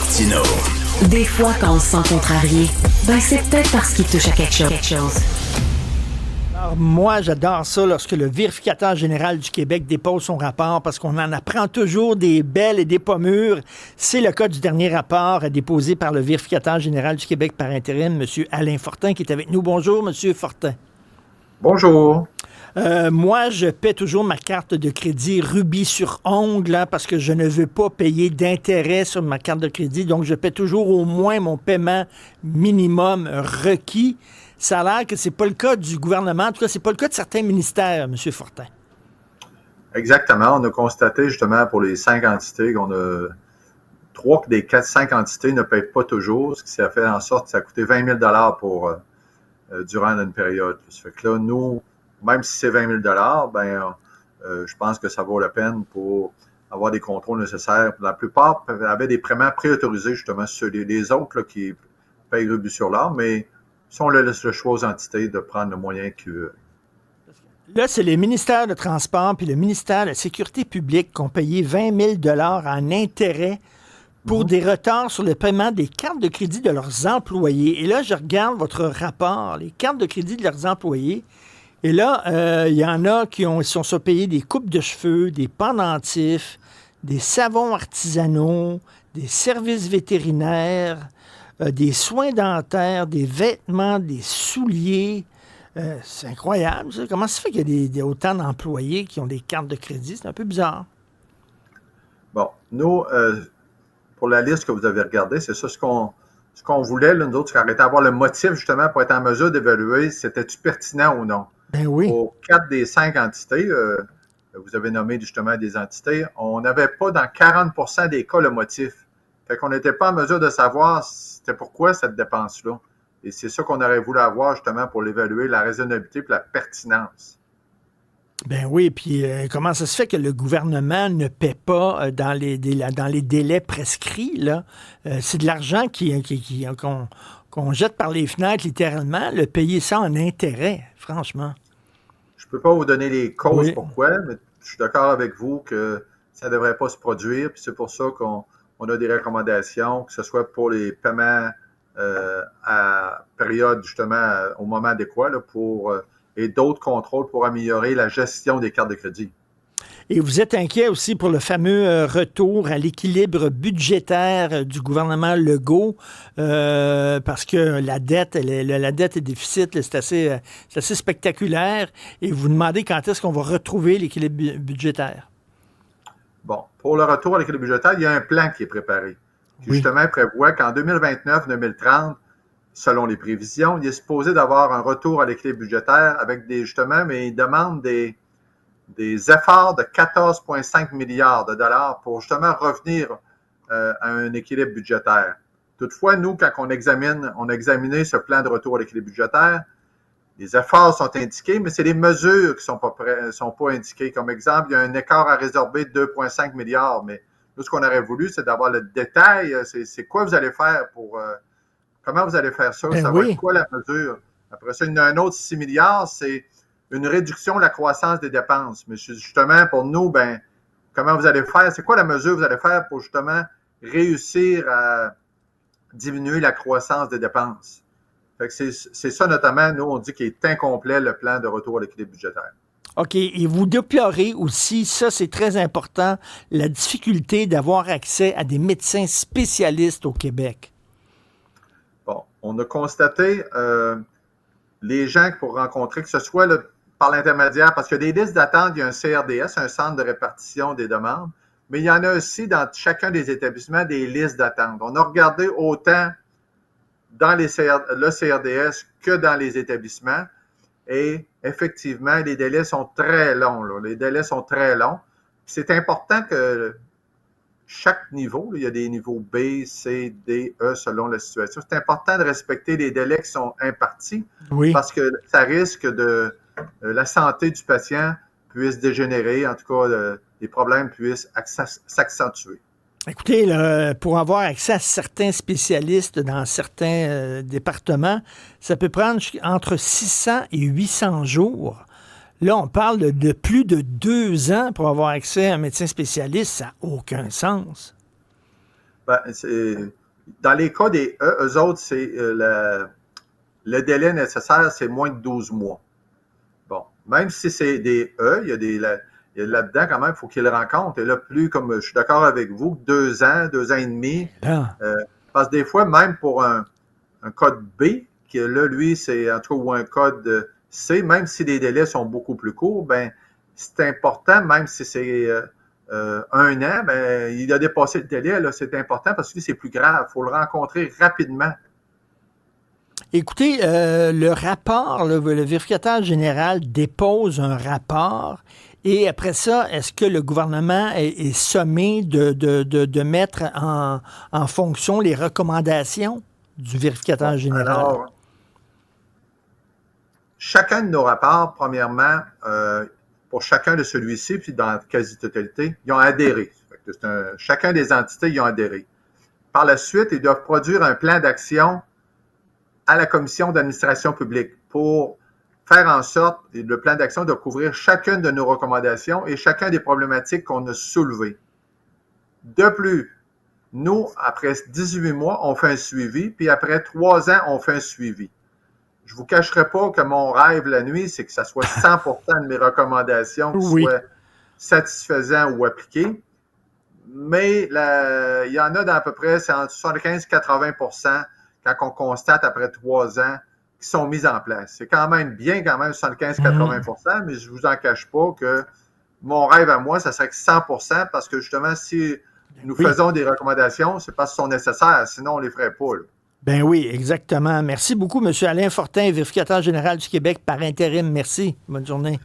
Martineau. Des fois, quand on se sent contrarié, c'est peut-être parce qu'il touche à quelque chose. Alors, moi, j'adore ça lorsque le vérificateur général du Québec dépose son rapport parce qu'on en apprend toujours des belles et des pas mûres. C'est le cas du dernier rapport déposé par le vérificateur général du Québec par intérim, M. Alain Fortin, qui est avec nous. Bonjour, M. Fortin. Bonjour. Moi, je paie toujours ma carte de crédit rubis sur ongle parce que je ne veux pas payer d'intérêt sur ma carte de crédit. Donc, je paie toujours au moins mon paiement minimum requis. Ça a l'air que c'est pas le cas du gouvernement. En tout cas, c'est pas le cas de certains ministères, M. Fortin. Exactement. On a constaté justement pour les 5 entités qu'on a 3 des 5 entités ne payent pas toujours, ce qui a fait en sorte que ça a coûté 20 000 pour durant une période. Ça fait que là, nous, même si c'est 20 000 je pense que ça vaut la peine pour avoir des contrôles nécessaires. La plupart avaient des paiements préautorisés justement sur les autres là, qui payent rubis sur l'or, mais si on laisse le choix aux entités de prendre le moyen qu'ils veulent. Là, c'est les ministères de Transport puis le ministère de la Sécurité publique qui ont payé 20 000 en intérêt pour des retards sur le paiement des cartes de crédit de leurs employés. Et là, je regarde votre rapport, les cartes de crédit de leurs employés. Et là, il y en a qui sont payés des coupes de cheveux, des pendentifs, des savons artisanaux, des services vétérinaires, des soins dentaires, des vêtements, des souliers. C'est incroyable, ça. Comment ça fait qu'il y a autant d'employés qui ont des cartes de crédit? C'est un peu bizarre. Bon, nous, pour la liste que vous avez regardée, c'est ça ce qu'on voulait, l'une d'autre, c'est arrêter d'avoir le motif justement pour être en mesure d'évaluer si c'était-tu pertinent ou non. Ben oui. Pour 4 des 5 entités, vous avez nommé justement des entités, on n'avait pas dans 40% des cas le motif. Fait qu'on n'était pas en mesure de savoir c'était pourquoi cette dépense-là. Et c'est ça qu'on aurait voulu avoir justement pour l'évaluer, la raisonnabilité et la pertinence. Ben oui, puis comment ça se fait que le gouvernement ne paie pas dans les délais prescrits, là? C'est de l'argent qu'on jette par les fenêtres, littéralement, le payer ça en intérêt, franchement. Je ne peux pas vous donner les causes pourquoi, mais je suis d'accord avec vous que ça ne devrait pas se produire, puis c'est pour ça qu'on a des recommandations, que ce soit pour les paiements à période, justement, au moment adéquat, là, et d'autres contrôles pour améliorer la gestion des cartes de crédit. Et vous êtes inquiet aussi pour le fameux retour à l'équilibre budgétaire du gouvernement Legault, parce que la dette et déficit, là, c'est assez spectaculaire. Et vous demandez quand est-ce qu'on va retrouver l'équilibre budgétaire. Bon, pour le retour à l'équilibre budgétaire, il y a un plan qui est préparé, qui justement prévoit qu'en 2029-2030, selon les prévisions, il est supposé d'avoir un retour à l'équilibre budgétaire avec mais il demande des efforts de 14,5 milliards de dollars pour justement revenir à un équilibre budgétaire. Toutefois, nous, quand on a examiné ce plan de retour à l'équilibre budgétaire, les efforts sont indiqués, mais c'est les mesures qui sont pas indiquées. Comme exemple, il y a un écart à résorber de 2,5 milliards, mais nous, ce qu'on aurait voulu, c'est d'avoir le détail. C'est quoi vous allez faire comment vous allez faire ça? Ça va être quoi la mesure? Après ça, il y en a un autre 6 milliards, c'est une réduction de la croissance des dépenses. Mais justement, pour nous, comment vous allez faire? C'est quoi la mesure que vous allez faire pour justement réussir à diminuer la croissance des dépenses? Fait que c'est ça notamment, nous, on dit qu'il est incomplet le plan de retour à l'équilibre budgétaire. OK. Et vous déplorez aussi, ça c'est très important, la difficulté d'avoir accès à des médecins spécialistes au Québec. Bon, on a constaté les gens pour rencontrer, que ce soit par l'intermédiaire, parce qu'il y a des listes d'attente, il y a un CRDS, un centre de répartition des demandes, mais il y en a aussi dans chacun des établissements des listes d'attente. On a regardé autant dans le CRDS que dans les établissements et effectivement, les délais sont très longs. Là. Les délais sont très longs. C'est important que chaque niveau, il y a des niveaux B, C, D, E selon la situation. C'est important de respecter les délais qui sont impartis parce que ça risque de la santé du patient puisse dégénérer, en tout cas, les problèmes puissent s'accentuer. Écoutez, là, pour avoir accès à certains spécialistes dans certains départements, ça peut prendre entre 600 et 800 jours. Là, on parle de plus de 2 ans pour avoir accès à un médecin spécialiste. Ça n'a aucun sens. Dans les cas des E, eux autres, c'est le délai nécessaire, c'est moins de 12 mois. Bon, même si c'est des E, il y a là-dedans, quand même, il faut qu'ils le rencontrent. Et là, comme je suis d'accord avec vous, 2 ans, 2 ans et demi. Parce que des fois, même pour un code B, qui là, lui, c'est en tout cas, ou un code C, même si les délais sont beaucoup plus courts, ben c'est important, même si c'est 1 an, ben il a dépassé le délai, là, c'est important parce que c'est plus grave. Il faut le rencontrer rapidement. Écoutez, le rapport, le vérificateur général dépose un rapport et après ça, est-ce que le gouvernement est sommé de mettre en fonction les recommandations du vérificateur général? Alors, chacun de nos rapports, premièrement, pour chacun de celui-ci, puis dans la quasi-totalité, ils ont adhéré. Chacun des entités, ils ont adhéré. Par la suite, ils doivent produire un plan d'action à la commission d'administration publique pour faire en sorte, et le plan d'action doit couvrir chacune de nos recommandations et chacun des problématiques qu'on a soulevées. De plus, nous, après 18 mois, on fait un suivi, puis après 3 ans, on fait un suivi. Je ne vous cacherai pas que mon rêve la nuit, c'est que ça soit 100% de mes recommandations qui soient satisfaisants ou appliquées. Mais il y en a à peu près, c'est entre 75-80% quand on constate après 3 ans qui sont mises en place. C'est quand même bien, 75-80%, mais je ne vous en cache pas que mon rêve à moi, ça serait que 100%, parce que justement, si nous faisons des recommandations, c'est parce qu'elles sont nécessaires, sinon on ne les ferait pas. Là. Ben oui, exactement. Merci beaucoup, M. Alain Fortin, vérificateur général du Québec par intérim. Merci. Bonne journée.